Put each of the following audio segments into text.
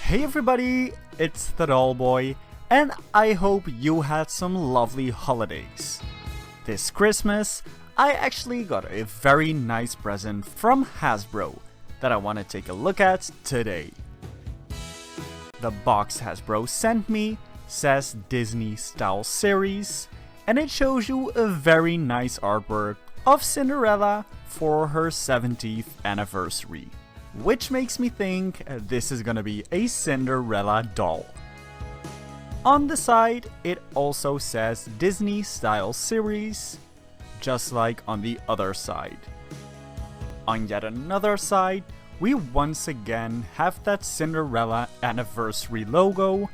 Hey everybody, it's the Doll Boy, and I hope you had some lovely holidays. This Christmas, I actually got a very nice present from Hasbro that I want to take a look at today. The box Hasbro sent me says Disney Style Series, and it shows you a very nice artwork of Cinderella for her 70th anniversary. Which makes me think this is gonna be a Cinderella doll. On the side, it also says Disney Style Series, just like on the other side. On yet another side, we once again have that Cinderella anniversary logo,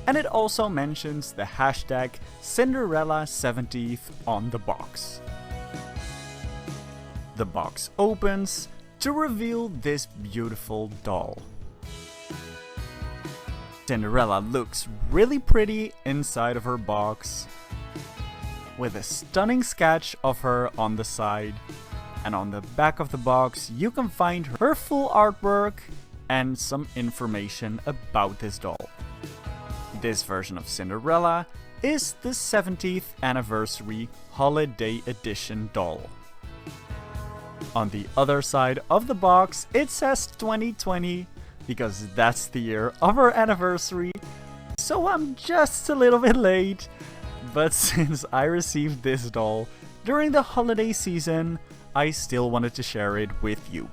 and it also mentions the hashtag Cinderella 70th on the box. The box opens to reveal this beautiful doll. Cinderella looks really pretty inside of her box, with a stunning sketch of her on the side, and on the back of the box you can find her full artwork and some information about this doll. This version of Cinderella is the 70th anniversary holiday edition doll. On the other side of the box, it says 2020 because that's the year of our anniversary. So I'm just a little bit late, but since I received this doll during the holiday season, I still wanted to share it with you.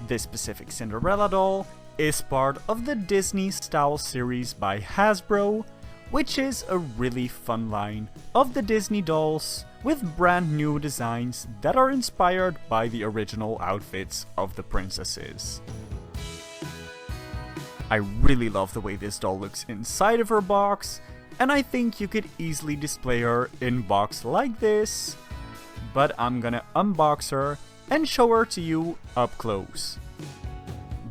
This specific Cinderella doll is part of the Disney Style Series by Hasbro, which is a really fun line of the Disney dolls with brand new designs that are inspired by the original outfits of the princesses. I really love the way this doll looks inside of her box, and I think you could easily display her in box like this, but I'm gonna unbox her and show her to you up close.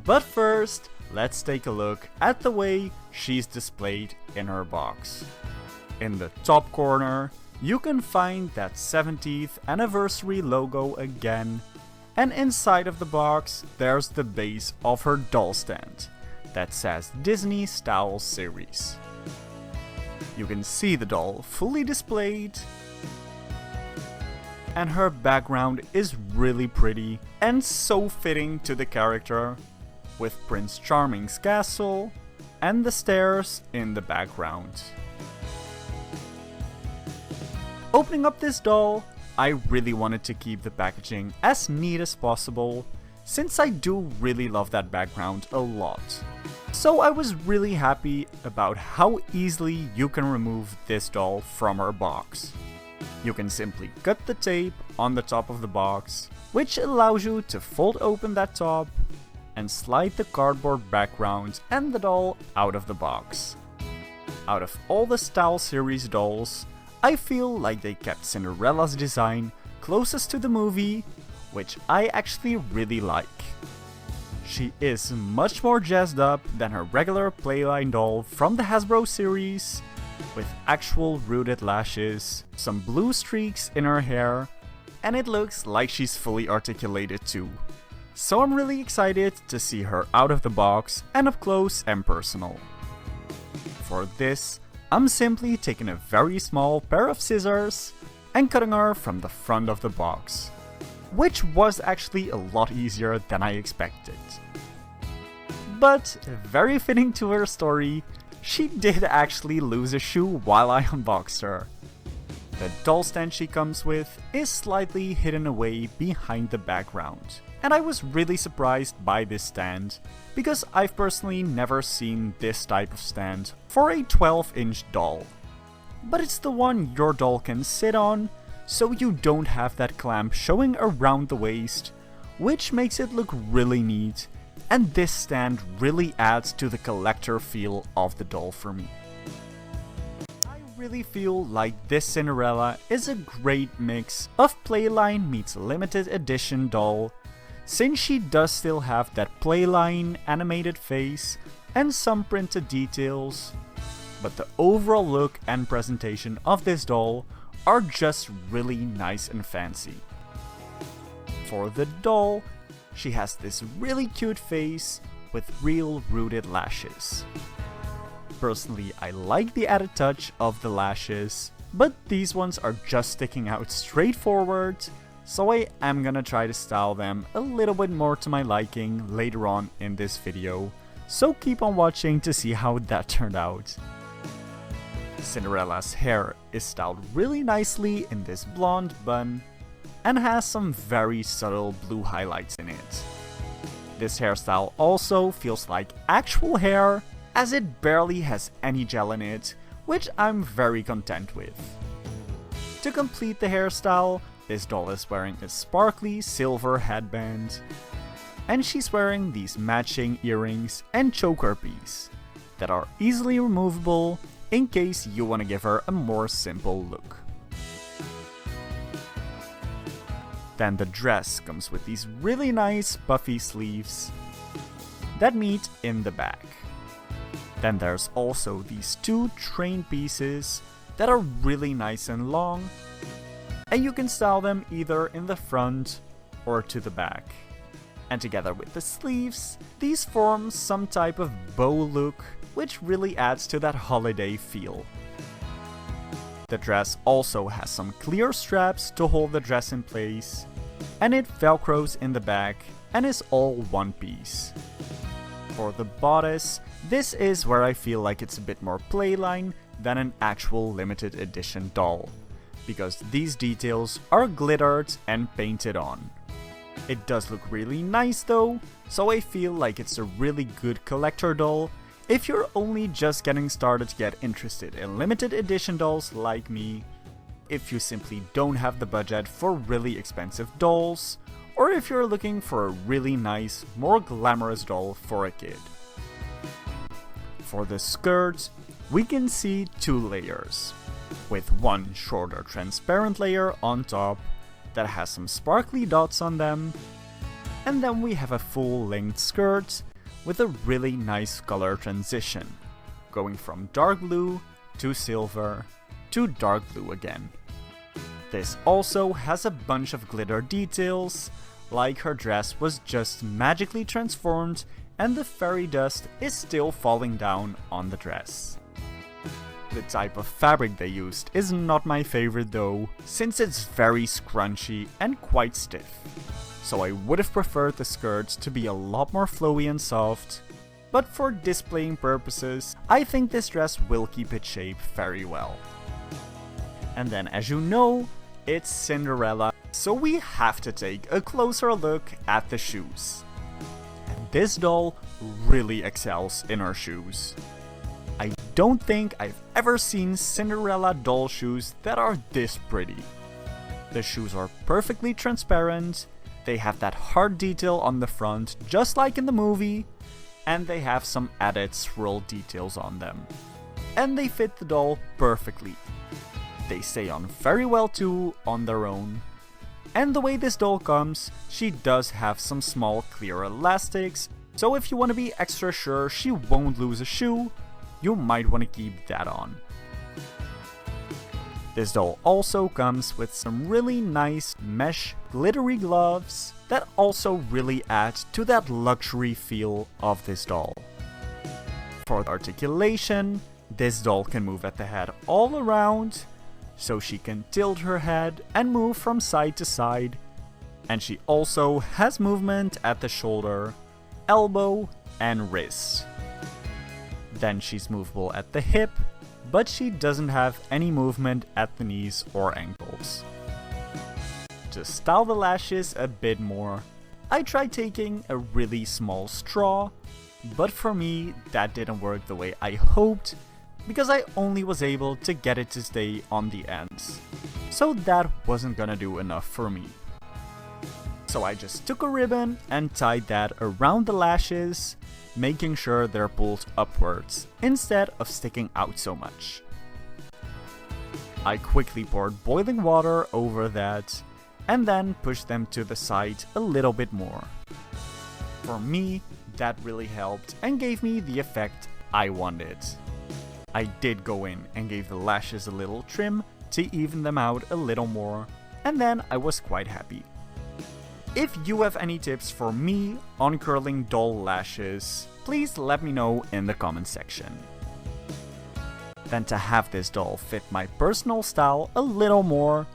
But first, let's take a look at the way she's displayed in her box. In the top corner, you can find that 70th anniversary logo again, and inside of the box there's the base of her doll stand that says Disney Style Series. You can see the doll fully displayed, and her background is really pretty and so fitting to the character, with Prince Charming's castle and the stairs in the background. Opening up this doll, I really wanted to keep the packaging as neat as possible, since I do really love that background a lot. So I was really happy about how easily you can remove this doll from her box. You can simply cut the tape on the top of the box, which allows you to fold open that top and slide the cardboard background and the doll out of the box. Out of all the Style Series dolls, I feel like they kept Cinderella's design closest to the movie, which I actually really like. She is much more jazzed up than her regular playline doll from the Hasbro series, with actual rooted lashes, some blue streaks in her hair, and it looks like she's fully articulated too. So I'm really excited to see her out of the box and up close and personal. For this, I'm simply taking a very small pair of scissors and cutting her from the front of the box, which was actually a lot easier than I expected. But very fitting to her story, she did actually lose a shoe while I unboxed her. The doll stand she comes with is slightly hidden away behind the background, and I was really surprised by this stand, because I've personally never seen this type of stand for a 12-inch doll. But it's the one your doll can sit on, so you don't have that clamp showing around the waist, which makes it look really neat, and this stand really adds to the collector feel of the doll for me. I really feel like this Cinderella is a great mix of playline meets limited edition doll, since she does still have that playline animated face and some printed details, but the overall look and presentation of this doll are just really nice and fancy. For the doll, She has this really cute face with real rooted lashes. Personally, I like the added touch of the lashes, but these ones are just sticking out straightforward, so I am gonna try to style them a little bit more to my liking later on in this video, so keep on watching to see how that turned out. Cinderella's hair is styled really nicely in this blonde bun and has some very subtle blue highlights in it. This hairstyle also feels like actual hair, as it barely has any gel in it, which I'm very content with. To complete the hairstyle, this doll is wearing a sparkly silver headband, and she's wearing these matching earrings and choker piece that are easily removable in case you want to give her a more simple look. Then the dress comes with these really nice puffy sleeves that meet in the back. Then there's also these two train pieces that are really nice and long, and you can style them either in the front or to the back. And together with the sleeves, these form some type of bow look, which really adds to that holiday feel. The dress also has some clear straps to hold the dress in place, and it velcros in the back and is all one piece. For the bodice, this is where I feel like it's a bit more playline than an actual limited edition doll, because these details are glittered and painted on. It does look really nice though, so I feel like it's a really good collector doll if you're only just getting started to get interested in limited edition dolls like me, if you simply don't have the budget for really expensive dolls, or if you're looking for a really nice, more glamorous doll for a kid. For the skirt, we can see two layers, with one shorter transparent layer on top that has some sparkly dots on them, and then we have a full-length skirt with a really nice color transition, going from dark blue to silver to dark blue again. This also has a bunch of glitter details, like her dress was just magically transformed and the fairy dust is still falling down on the dress. The type of fabric they used is not my favorite though, since it's very scrunchy and quite stiff. So I would have preferred the skirt to be a lot more flowy and soft, but for displaying purposes, I think this dress will keep its shape very well. And then, as you know, it's Cinderella, so we have to take a closer look at the shoes. And this doll really excels in her shoes. I don't think I've ever seen Cinderella doll shoes that are this pretty. The shoes are perfectly transparent, they have that heart detail on the front just like in the movie, and they have some added swirl details on them. And they fit the doll perfectly. They stay on very well too on their own. And the way this doll comes, she does have some small clear elastics, so if you want to be extra sure she won't lose a shoe, you might want to keep that on. This doll also comes with some really nice mesh glittery gloves that also really add to that luxury feel of this doll. For articulation, this doll can move at the head all around, so she can tilt her head and move from side to side, and she also has movement at the shoulder, elbow, and wrist. Then she's movable at the hip, but she doesn't have any movement at the knees or ankles. To style the lashes a bit more, I tried taking a really small straw, but for me that didn't work the way I hoped, because I only was able to get it to stay on the ends. So that wasn't gonna do enough for me. So I just took a ribbon and tied that around the lashes, making sure they're pulled upwards instead of sticking out so much. I quickly poured boiling water over that and then pushed them to the side a little bit more. For me, that really helped and gave me the effect I wanted. I did go in and gave the lashes a little trim to even them out a little more, and then I was quite happy. If you have any tips for me on curling doll lashes, please let me know in the comment section. Then to have this doll fit my personal style a little more,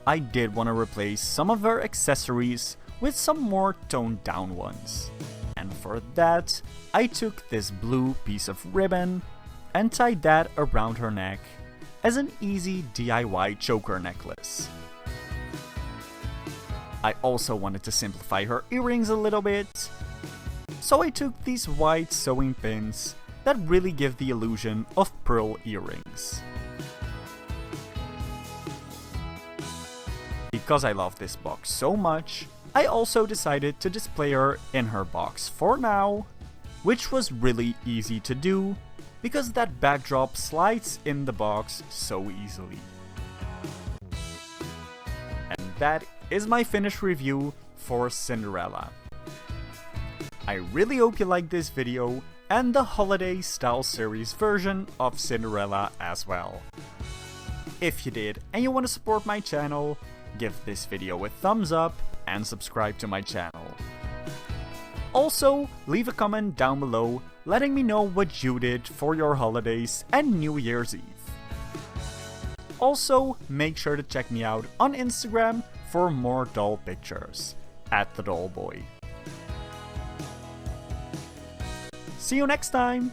I did want to replace some of her accessories with some more toned down ones. And for that, I took this blue piece of ribbon and tied that around her neck as an easy DIY choker necklace. I also wanted to simplify her earrings a little bit, so I took these white sewing pins that really give the illusion of pearl earrings. Because I love this box so much, I also decided to display her in her box for now, which was really easy to do because that backdrop slides in the box so easily. And that is my finished review for Cinderella. I really hope you liked this video and the holiday style series version of Cinderella as well. If you did and you want to support my channel, give this video a thumbs up and subscribe to my channel. Also, leave a comment down below letting me know what you did for your holidays and New Year's Eve. Also, make sure to check me out on Instagram for more doll pictures, @thedollboy. See you next time!